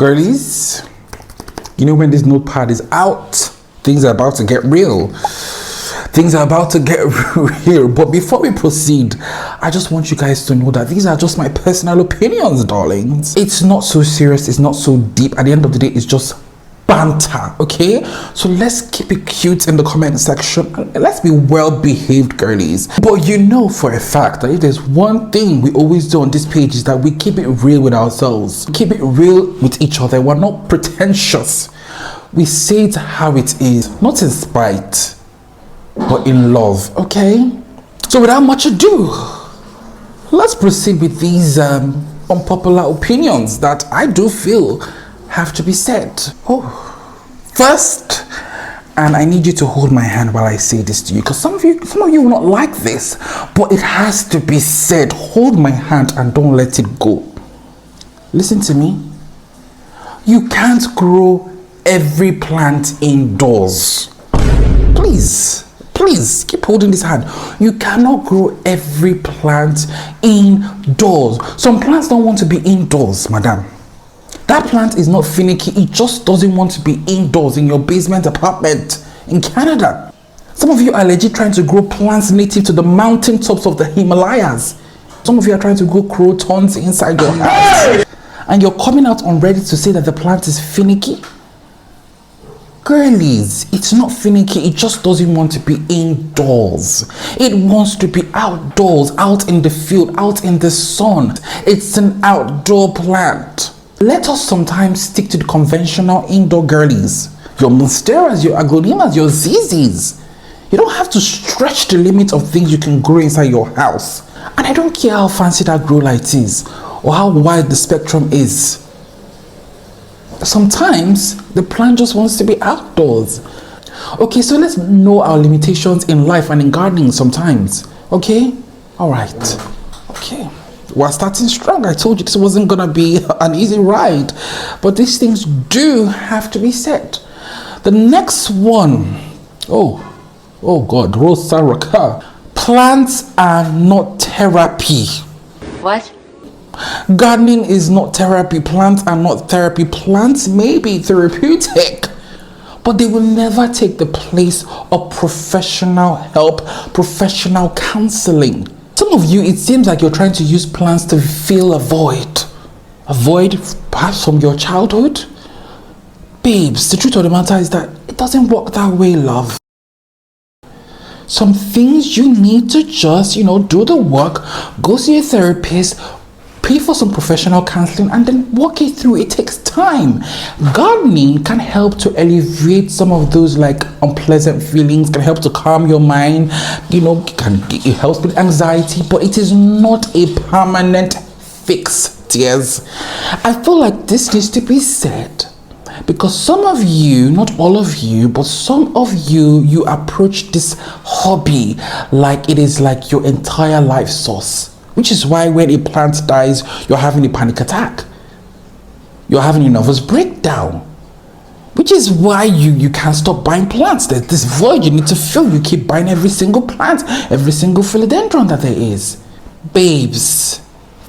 Girlies, you know when this notepad is out, things are about to get real. Things are about to get real. But before we proceed, I just want you guys to know that these are just my personal opinions, darlings. It's not so serious, it's not so deep. At the end of the day, it's just banter, okay? So let's keep it cute in the comment section. Let's be well behaved, girlies. But you know for a fact that if there's one thing we always do on this page is that we keep it real with ourselves. Keep it real with each other. We're not pretentious. We say it how it is, not in spite, but in love, okay? So without much ado, let's proceed with these unpopular opinions that I do feel have to be said. First, and I need you to hold my hand while I say this to you, because some of you will not like this, but it has to be said. Hold my hand and don't let it go. Listen to me. You can't grow every plant indoors. Please keep holding this hand. You cannot grow every plant indoors. Some plants don't want to be indoors, madam. That plant is not finicky. It just doesn't want to be indoors in your basement apartment in Canada. Some of you are legit trying to grow plants native to the mountain tops of the Himalayas. Some of you are trying to grow crotons inside your house. And you're coming out on Reddit to say that the plant is finicky. Girlies, it's not finicky. It just doesn't want to be indoors. It wants to be outdoors, out in the field, out in the sun. It's an outdoor plant. Let us sometimes stick to the conventional indoor girlies. Your monsteras, your agolimas, your zizis. You don't have to stretch the limit of things you can grow inside your house. And I don't care how fancy that grow light is or how wide the spectrum is. Sometimes the plant just wants to be outdoors. Okay, so let's know our limitations in life and in gardening sometimes. Okay? Alright. Okay. We're starting strong. I told you this wasn't gonna be an easy ride, but these things do have to be said. The next one, oh God, Rosa Raka. Plants are not therapy. What? Gardening is not therapy. Plants are not therapy. Plants may be therapeutic, but they will never take the place of professional help, professional counseling. Some of you, it seems like you're trying to use plants to fill a void. A void perhaps from your childhood? Babes, the truth of the matter is that it doesn't work that way, love. Some things you need to just, do the work, go see a therapist, pay for some professional counseling, and then walk it through. It takes time. Gardening can help to alleviate some of those unpleasant feelings, can help to calm your mind, it helps with anxiety, but it is not a permanent fix, dears. I feel like this needs to be said because some of you, not all of you, but some of you approach this hobby like it is like your entire life source. Which is why when a plant dies, you're having a panic attack. You're having a nervous breakdown. Which is why you can't stop buying plants. There's this void you need to fill. You keep buying every single plant, every single philodendron that there is. Babes,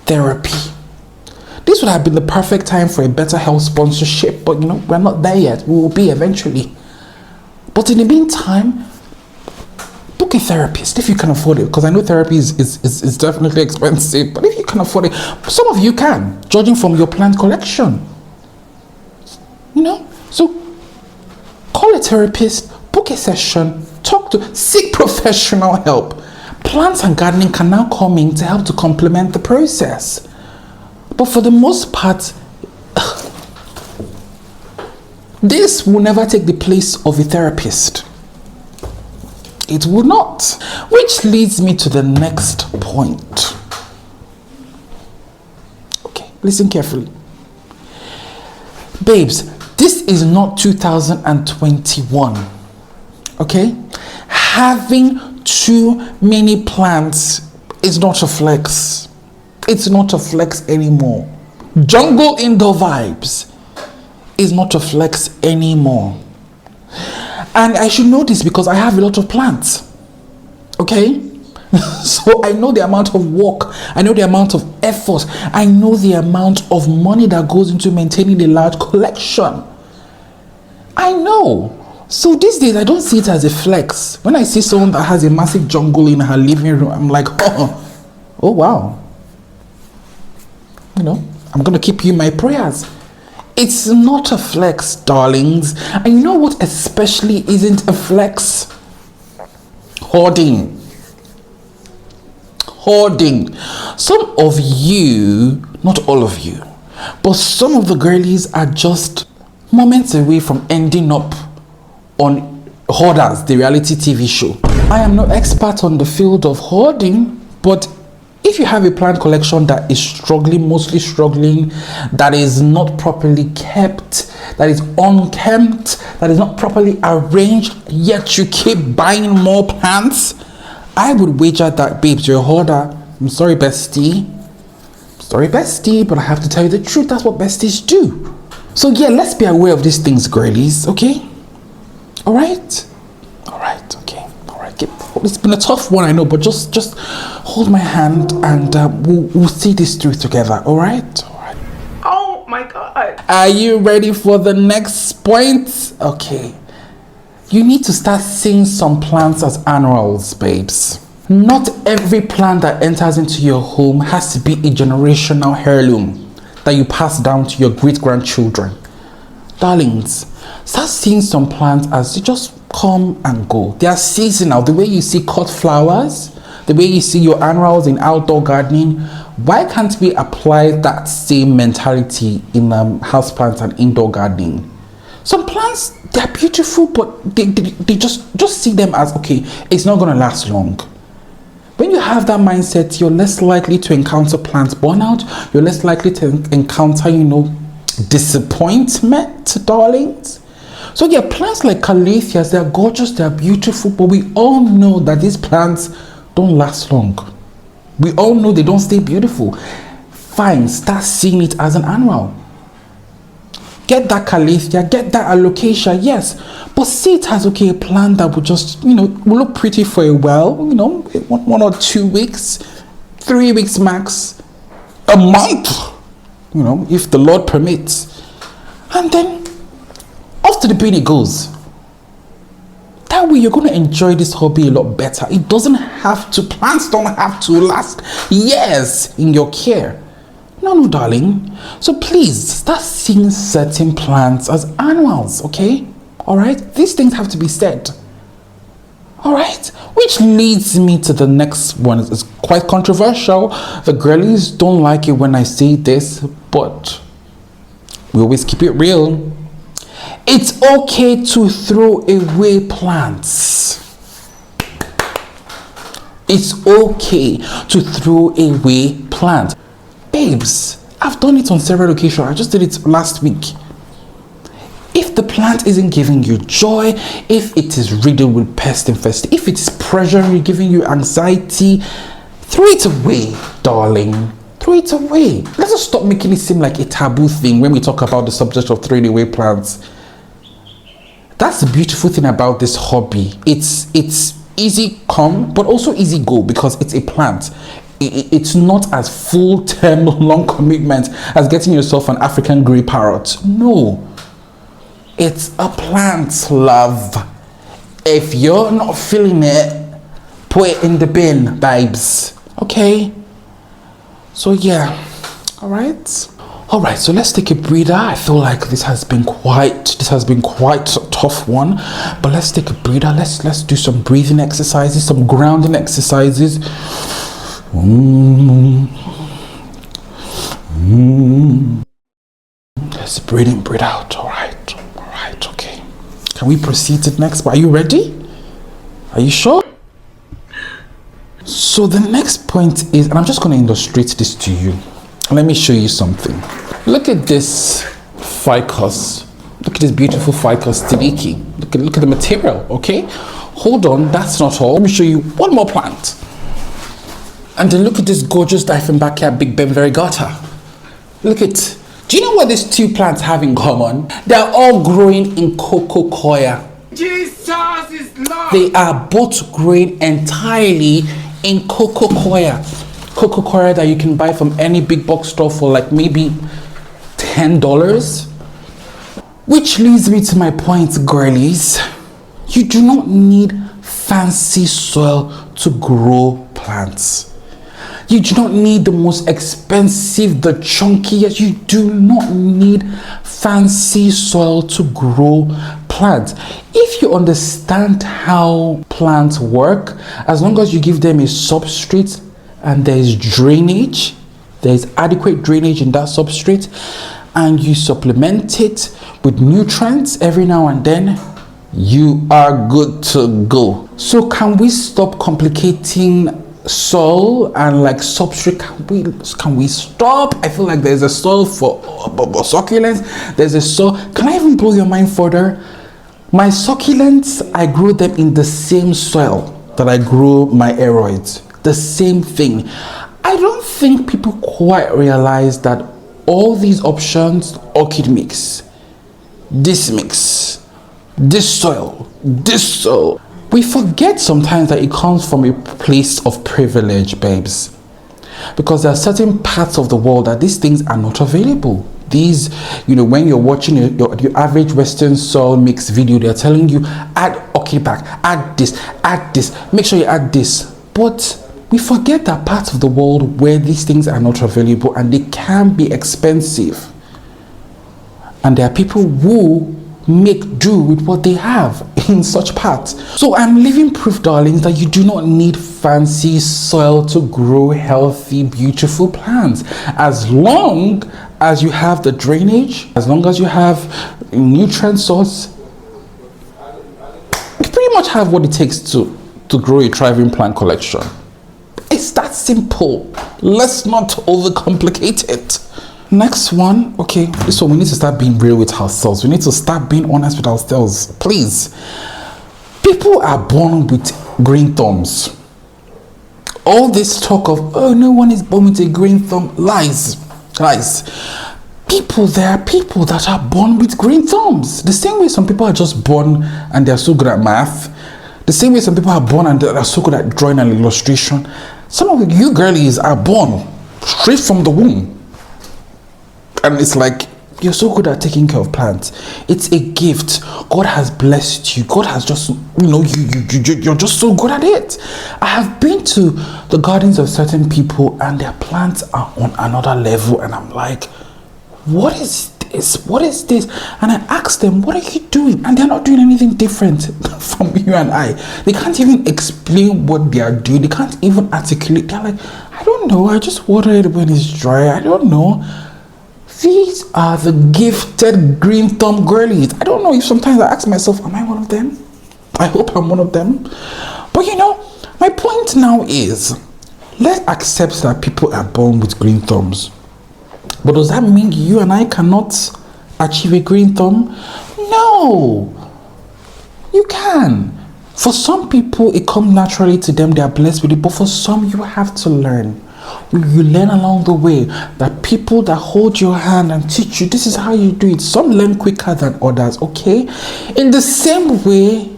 therapy. This would have been the perfect time for a better health sponsorship, but we're not there yet. We will be eventually. But in the meantime, book a therapist if you can afford it, because I know therapy is definitely expensive, but if you can afford it, some of you can, judging from your plant collection. So call a therapist, book a session, seek professional help. Plants and gardening can now come in to help to complement the process. But for the most part, this will never take the place of a therapist. It would not. Which leads me to the next point. Okay, listen carefully. Babes, this is not 2021. Okay? Having too many plants is not a flex. It's not a flex anymore. Jungle indoor vibes is not a flex anymore. And I should know this because I have a lot of plants. Okay? So I know the amount of work, I know the amount of effort, I know the amount of money that goes into maintaining a large collection. I know. So these days I don't see it as a flex. When I see someone that has a massive jungle in her living room, I'm like, oh wow. You know, I'm gonna keep you in my prayers. It's not a flex, darlings. And you know what especially isn't a flex? Hoarding. Some of you, not all of you, but some of the girlies are just moments away from ending up on Hoarders, the reality TV show. I am no expert on the field of hoarding, but if you have a plant collection that is struggling, mostly struggling, that is not properly kept, that is unkempt, that is not properly arranged, yet you keep buying more plants, I would wager that, babes, you're a hoarder. I'm sorry, bestie. But I have to tell you the truth. That's what besties do. So yeah, let's be aware of these things, girlies, okay? All right, okay. It's been a tough one, I know, but just hold my hand and we'll see this through together. All right. Oh my God. Are you ready for the next point? Okay. You need to start seeing some plants as annuals, babes. Not every plant that enters into your home has to be a generational heirloom that you pass down to your great-grandchildren. Darlings, start seeing some plants as they just come and go. They are seasonal. The way you see cut flowers, the way you see your annuals in outdoor gardening, why can't we apply that same mentality in houseplants and indoor gardening? Some plants, they're beautiful, but they just see them as, okay, it's not going to last long. When you have that mindset, you're less likely to encounter plant burnout. You're less likely to encounter, disappointment, darlings. So yeah, plants like calatheas, they're gorgeous, they're beautiful, but we all know that these plants don't last long. We all know they don't stay beautiful. Fine, start seeing it as an annual. Get that calathea, get that alocasia, yes, but see it as, okay, a plant that would just, will look pretty for a while, 1 or 2 weeks, 3 weeks max, a month, if the Lord permits. And then off to the bin it goes. That way you're going to enjoy this hobby a lot better. Plants don't have to last years in your care. No, darling. So please start seeing certain plants as annuals, okay? All right? These things have to be said. All right? Which leads me to the next one. It's quite controversial. The girlies don't like it when I say this, but we always keep it real. It's okay to throw away plants. It's okay to throw away plants. Babes, I've done it on several occasions. I just did it last week. If the plant isn't giving you joy, if it is riddled with pest infestation, if it's pressuring, giving you anxiety, throw it away, darling. Throw it away. Let's just stop making it seem like a taboo thing when we talk about the subject of throwing away plants. That's the beautiful thing about this hobby. It's easy come, but also easy go, because it's a plant. It's not as full-term, long commitment as getting yourself an African grey parrot. No. It's a plant, love. If you're not feeling it, put it in the bin, babes. Okay? So yeah. Alright, so let's take a breather. I feel like this has been quite a tough one. But let's take a breather. Let's do some breathing exercises, some grounding exercises. Let's breathe in, breathe out. All right, okay. Can we proceed to the next? Are you ready? Are you sure? So the next point is, and I'm just going to illustrate this to you. Let me show you something. Look at this ficus. Look at this beautiful ficus tiliki. Look at the material, okay? Hold on, that's not all. Let me show you one more plant. And then look at this gorgeous Dieffenbachia Big Ben variegata. Look at, do you know what these two plants have in common? They're all growing in coco coir. Jesus is Lord. They are both growing entirely in cocoa coir that you can buy from any big box store for like maybe $10. Which leads me to my point, girlies. You do not need fancy soil to grow plants. You do not need the most expensive, the chunkiest. You do not need fancy soil to grow plants. If you understand how plants work, as long as you give them a substrate and there is drainage, there is adequate drainage in that substrate, and you supplement it with nutrients every now and then, you are good to go. So can we stop complicating soil and like substrate? Can we stop? I feel like there's a soil for succulents, there's a soil. Can I even blow your mind further? My succulents, I grow them in the same soil that I grow my aeroids, the same thing. I don't think people quite realize that all these options, orchid mix, this soil, we forget sometimes that it comes from a place of privilege, babes, because there are certain parts of the world that these things are not available. These, when you're watching your average Western soil mix video, they're telling you add orchid pack, add this, make sure you add this. But we forget that parts of the world where these things are not available and they can be expensive. And there are people who make do with what they have in such parts. So I'm living proof, darlings, that you do not need fancy soil to grow healthy, beautiful plants. As long as you have the drainage, as long as you have nutrient source, you pretty much have what it takes to grow a thriving plant collection. It's that simple. Let's not overcomplicate it. Next one, okay, this one, we need to start being real with ourselves. We need to start being honest with ourselves, please. People are born with green thumbs. All this talk of, oh, no one is born with a green thumb, lies. There are people that are born with green thumbs. The same way some people are just born and they're so good at math. The same way some people are born and they're so good at drawing an illustration. Some of you girlies are born straight from the womb. And it's like, you're so good at taking care of plants. It's a gift. God has blessed you. God has just, you're just so good at it. I have been to the gardens of certain people and their plants are on another level. And I'm like, what is this? What is this? And I ask them, what are you doing? And they're not doing anything different from you and I. They can't even explain what they are doing. They can't even articulate. They're like, I don't know. I just water it when it's dry. I don't know. These are the gifted green thumb girlies. I don't know if sometimes I ask myself, am I one of them? I hope I'm one of them. But my point now is, let's accept that people are born with green thumbs. But does that mean you and I cannot achieve a green thumb? No. You can. For some people, it comes naturally to them. They are blessed with it. But for some, you have to learn. You learn along the way that people that hold your hand and teach you, this is how you do it. Some learn quicker than others, okay? In the same way,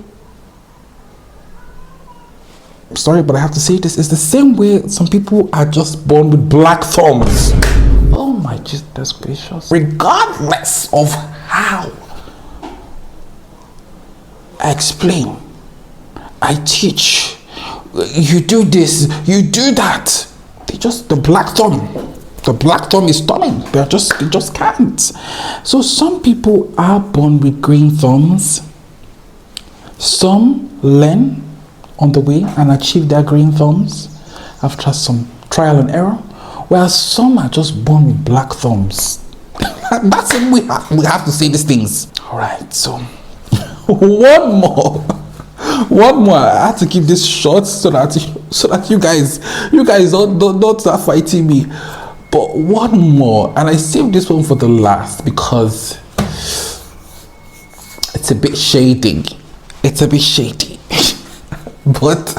sorry, but I have to say this, it's the same way some people are just born with black thumbs. Oh my goodness gracious. Regardless of how I explain, I teach, you do this, you do that, the black thumb is stunning. They just can't. So some people are born with green thumbs. Some learn on the way and achieve their green thumbs after some trial and error, while some are just born with black thumbs. That's it. We have to say these things. All right. So one more. I had to keep this short so that you guys don't start fighting me. But one more, and I saved this one for the last because it's a bit shady. But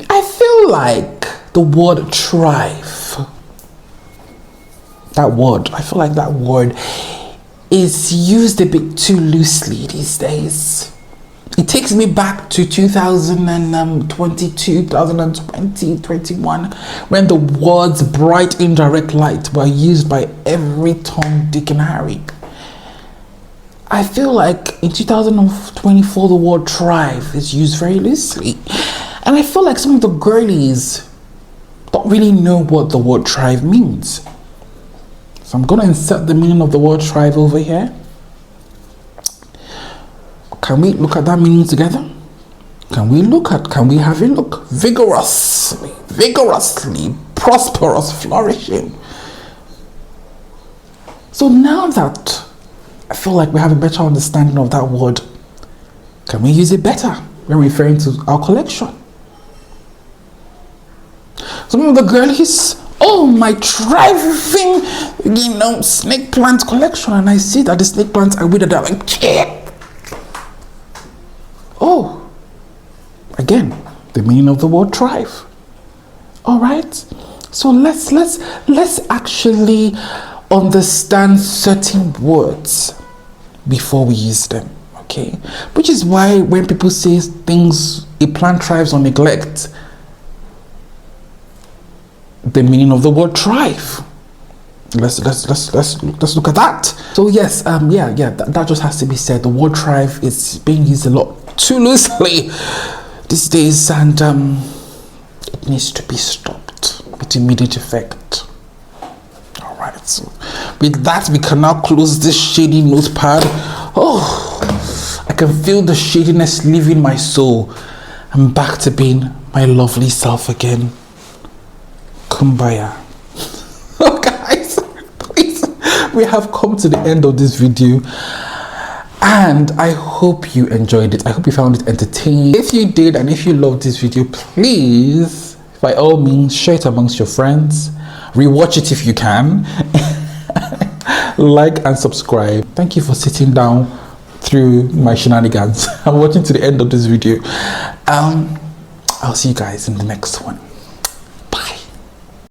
I feel like the word thrive, I feel like that word is used a bit too loosely these days. It takes me back to 2022, 2020, 21, when the words bright indirect light were used by every Tom, Dick and Harry. I feel like in 2024 the word thrive is used very loosely. And I feel like some of the girlies don't really know what the word thrive means. So I'm going to insert the meaning of the word thrive over here. Can we look at that meaning together? Can we have a look? Vigorously, prosperous, flourishing. So now that I feel like we have a better understanding of that word, can we use it better when referring to our collection? Some of the girlies, oh, my thriving, snake plant collection, and I see that the snake plants are withered. I'm like, yeah. Oh, again, the meaning of the word thrive. All right, so let's actually understand certain words before we use them. Okay, which is why when people say things, a plant thrives on neglect, the meaning of the word thrive. Let's look at that. So yes, that just has to be said. The word thrive is being used a lot too loosely these days, and it needs to be stopped with immediate effect. All right, so with that, we can now close this shady notepad. Oh, I can feel the shadiness leaving my soul. I'm back to being my lovely self again. Kumbaya. Oh guys, please, we have come to the end of this video, and I hope you enjoyed it. I hope you found it entertaining. If you did, and if you loved this video, please, by all means, share it amongst your friends. Rewatch it if you can. Like and subscribe. Thank you for sitting down through my shenanigans. I'm watching to the end of this video. I'll see you guys in the next one.